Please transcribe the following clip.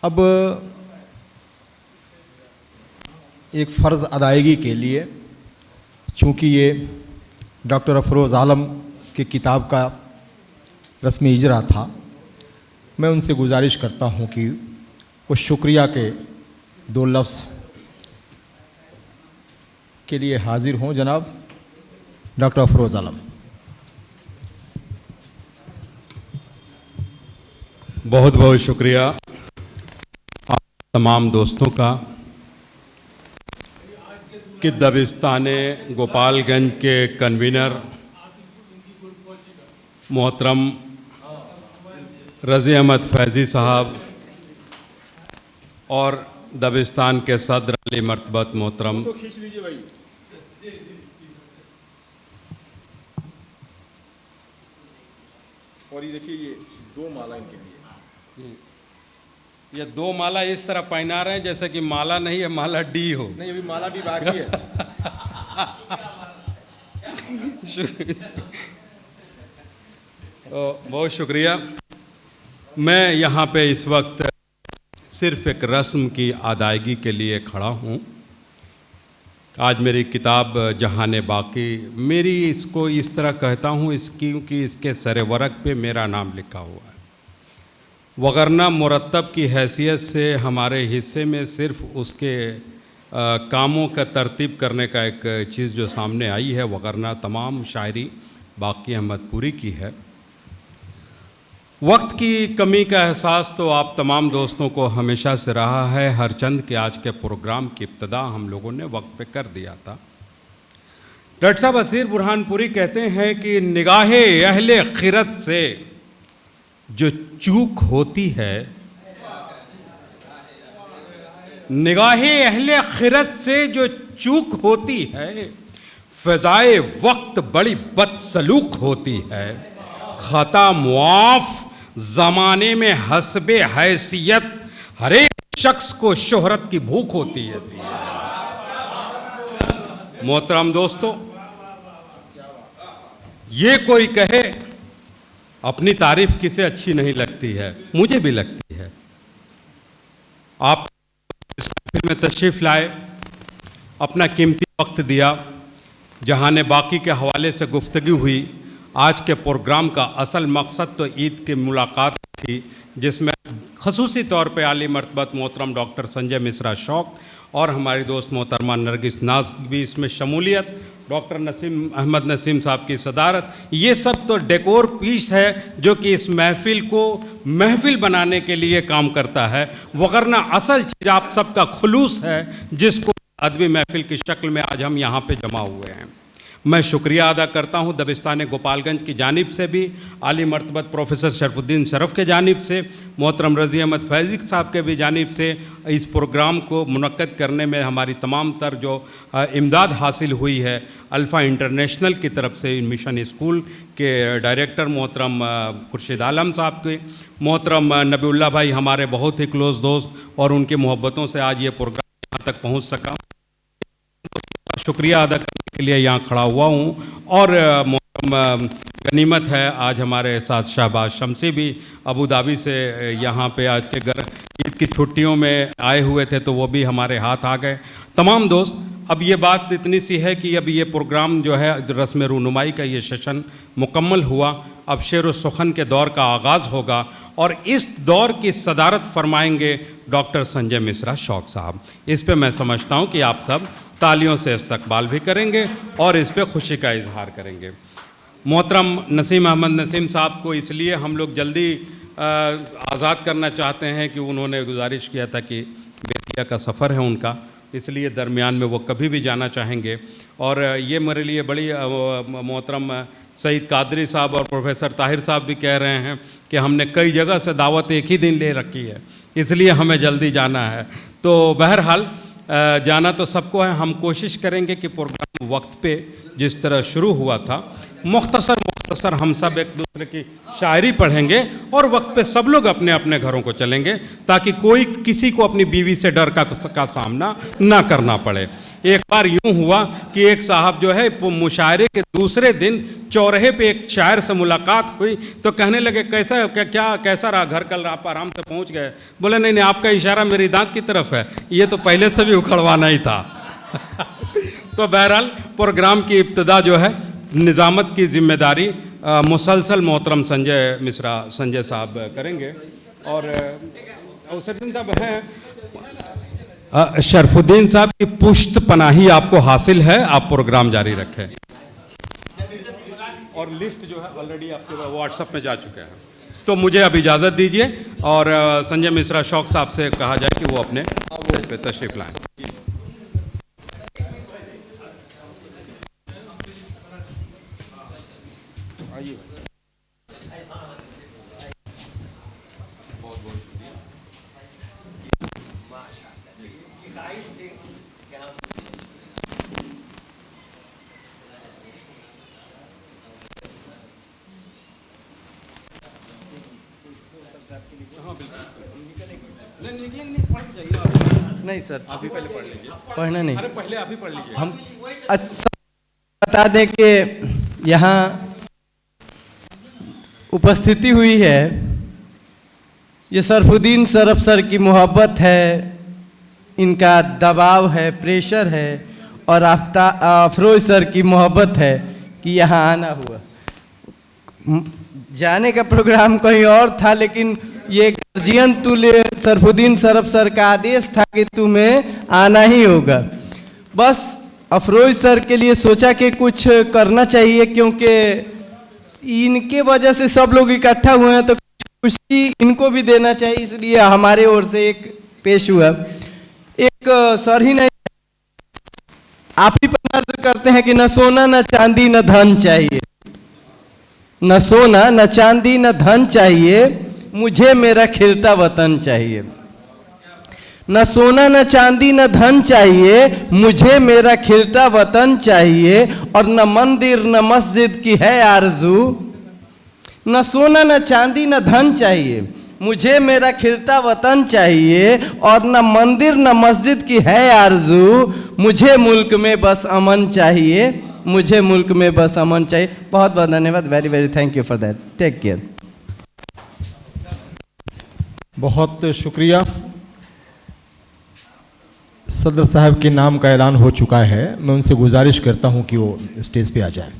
अब एक फ़र्ज़ अदायगी के लिए, चूँकि ये डॉक्टर अफरोज़ आलम की किताब का रस्मी इजरा था, मैं उनसे गुजारिश करता हूँ कि वो शुक्रिया के दो लफ्ज़ के लिए हाजिर हों। जनाब डॉक्टर अफरोज़ आलम। बहुत बहुत शुक्रिया आप तमाम दोस्तों का कि दबिस्तान गोपालगंज के कन्वीनर मोहतरम रज़ी अहमद फैज़ी साहब और दबिस्तान के सदर अली मर्तबत मोहतरम खींच लीजिए भाई। और ये देखिए, ये दो माला इनके लिए। ये दो माला इस तरह पहना रहे हैं जैसे कि माला नहीं है, माला डी हो। नहीं, अभी माला भी बाकी है। तो बहुत शुक्रिया। मैं यहाँ पे इस वक्त सिर्फ एक रस्म की अदायगी के लिए खड़ा हूँ। आज मेरी किताब जहान बाकी, मेरी इसको इस तरह कहता हूँ क्योंकि इसके सरे वरक पे मेरा नाम लिखा हुआ है, वगरना मुरत्तब की हैसियत से हमारे हिस्से में सिर्फ उसके कामों का तरतीब करने का एक चीज़ जो सामने आई है, वगरना तमाम शायरी बाकी अहमदपुरी की है। वक्त की कमी का एहसास तो आप तमाम दोस्तों को हमेशा से रहा है। हर चंद के आज के प्रोग्राम की इब्तदा हम लोगों ने वक्त पे कर दिया था। डॉक्टर साहब असीर बुरहानपुरी कहते हैं कि निगाहे अहले खिरत से जो चूक होती है, निगाहे अहले खिरत से जो चूक होती है, फ़ज़ाए वक्त बड़ी बदसलूक होती है। खता मुआफ़ ज़माने में हस्बे हैसियत हर एक शख्स को शोहरत की भूख होती है। मोहतरम दोस्तों, ये कोई कहे अपनी तारीफ किसे अच्छी नहीं लगती है, मुझे भी लगती है। आप इस महफिल में तशरीफ़ लाए, अपना कीमती वक्त दिया, जहान बाकी के हवाले से गुफ्तगू हुई। आज के प्रोग्राम का असल मकसद तो ईद की मुलाकात थी, जिसमें ख़ुसूसी तौर पे आली मर्तबत मोहतरम डॉक्टर संजय मिश्रा शौक और हमारी दोस्त मोहतरमा नरगिस नाज भी इसमें शमूलियत, डॉक्टर नसीम अहमद नसीम साहब की सदारत। ये सब तो डेकोर पीस है जो कि इस महफिल को महफिल बनाने के लिए काम करता है, वगरना असल चीज़ आप सबका खुलूस है, जिसको अदबी महफिल की शक्ल में आज हम यहाँ पे जमा हुए हैं। मैं शुक्रिया अदा करता हूँ दबिस्तान गोपालगंज की जानिब से भी, आली मर्तबत प्रोफेसर शरफुद्दीन शरफ के जानिब से, मोहतरम रज़ी अहमद फैज़ी साहब के भी जानिब से इस प्रोग्राम को मुनक्कद करने में हमारी तमाम तर जो इमदाद हासिल हुई है। अल्फ़ा इंटरनेशनल की तरफ से मिशन स्कूल के डायरेक्टर मोहतरम खुर्शीद आलम साहब के, मोहतरम नबीउल्लाह भाई हमारे बहुत ही क्लोज़ दोस्त, और उनकी मोहब्बतों से आज ये प्रोग्राम यहाँ तक पहुँच सका। शुक्रिया अदा करने के लिए यहाँ खड़ा हुआ हूँ। और गनीमत है आज हमारे साथ शहबाज शमसी भी अबू धाबी से यहाँ पे आज के घर ईद की छुट्टियों में आए हुए थे, तो वो भी हमारे हाथ आ गए। तमाम दोस्त, अब ये बात इतनी सी है कि अब ये प्रोग्राम जो है रस्म रूनुमाई का ये सेशन मुकम्मल हुआ। अब शेर व सुखन के दौर का आगाज़ होगा और इस दौर की सदारत फरमाएंगे डॉक्टर संजय मिश्रा शौक साहब। इस पे मैं समझता हूँ कि आप सब तालियों से इस्तकबाल भी करेंगे और इस पे खुशी का इजहार करेंगे। मोहतरम नसीम अहमद नसीम साहब को इसलिए हम लोग जल्दी आज़ाद करना चाहते हैं कि उन्होंने गुजारिश किया था कि बेतिया का सफ़र है उनका, इसलिए दरमियान में वो कभी भी जाना चाहेंगे। और ये मेरे लिए बड़ी मोहतरम सईद कादरी साहब और प्रोफेसर ताहिर साहब भी कह रहे हैं कि हमने कई जगह से दावत एक ही दिन ले रखी है, इसलिए हमें जल्दी जाना है। तो बहरहाल जाना तो सबको है। हम कोशिश करेंगे कि प्रोग्राम वक्त पे जिस तरह शुरू हुआ था मुख्तसर तो सर हम सब एक दूसरे की शायरी पढ़ेंगे और वक्त पे सब लोग अपने अपने घरों को चलेंगे, ताकि कोई किसी को अपनी बीवी से डर का सामना ना करना पड़े। एक बार यूं हुआ कि एक साहब जो है मुशायरे के दूसरे दिन चौराहे पे एक शायर से मुलाकात हुई, तो कहने लगे कैसा क्या कैसा रहा घर, कल आप आराम से पहुंच गए? बोले नहीं नहीं, आपका इशारा मेरी दांत की तरफ है, ये तो पहले से भी उखड़वाना ही था। तो बहरहाल प्रोग्राम की इब्तिदा जो है निज़ामत की जिम्मेदारी मुसलसल मोहतरम संजय साहब करेंगे। और शरफुद्दीन साहब हैं, शरफुद्दीन साहब की पुष्ट पनाही आपको हासिल है, आप प्रोग्राम जारी रखें। और लिस्ट जो है ऑलरेडी आपके व्हाट्सएप में जा चुके हैं। तो मुझे अब इजाज़त दीजिए और संजय मिश्रा शौक साहब से कहा जाए कि वो अपने स्टेज पे तशरीफ लाएं। नहीं सर, अभी पहले पढ़ लीजिए। पढ़ना नहीं, अरे पहले अभी पढ़ लीजिए। हम अच्छा बता दें कि यहाँ उपस्थिति हुई है, ये शरफुद्दीन सर अफसर की मोहब्बत है, इनका दबाव है, प्रेशर है, और अफरोज सर की मोहब्बत है कि यहाँ आना हुआ। जाने का प्रोग्राम कहीं और था, लेकिन ये गार्जियन शरफुद्दीन सर अफसर का आदेश था कि तुम्हें आना ही होगा। बस अफरोज सर के लिए सोचा कि कुछ करना चाहिए, क्योंकि इनके वजह से सब लोग इकट्ठा हुए हैं, तो खुशी इनको भी देना चाहिए, इसलिए हमारे ओर से एक पेश हुआ। एक सर ही नहीं, आप ही पर नर्ज करते हैं कि न सोना न चांदी न धन चाहिए, न सोना न चांदी न धन चाहिए, मुझे मेरा खिलता वतन चाहिए। न सोना न चांदी न धन चाहिए, मुझे मेरा खिलता वतन चाहिए, और न मंदिर न मस्जिद की है आरज़ू। न सोना न चांदी न धन चाहिए, मुझे मेरा खिलता वतन चाहिए, और न मंदिर न मस्जिद की है आरज़ू। मुझे मुल्क में बस अमन चाहिए, मुझे मुल्क में बस अमन चाहिए। बहुत बहुत धन्यवाद। Very very thank you for that. Take care. बहुत शुक्रिया। सदर साहब के नाम का ऐलान हो चुका है, मैं उनसे गुजारिश करता हूं कि वो स्टेज पे आ जाएं।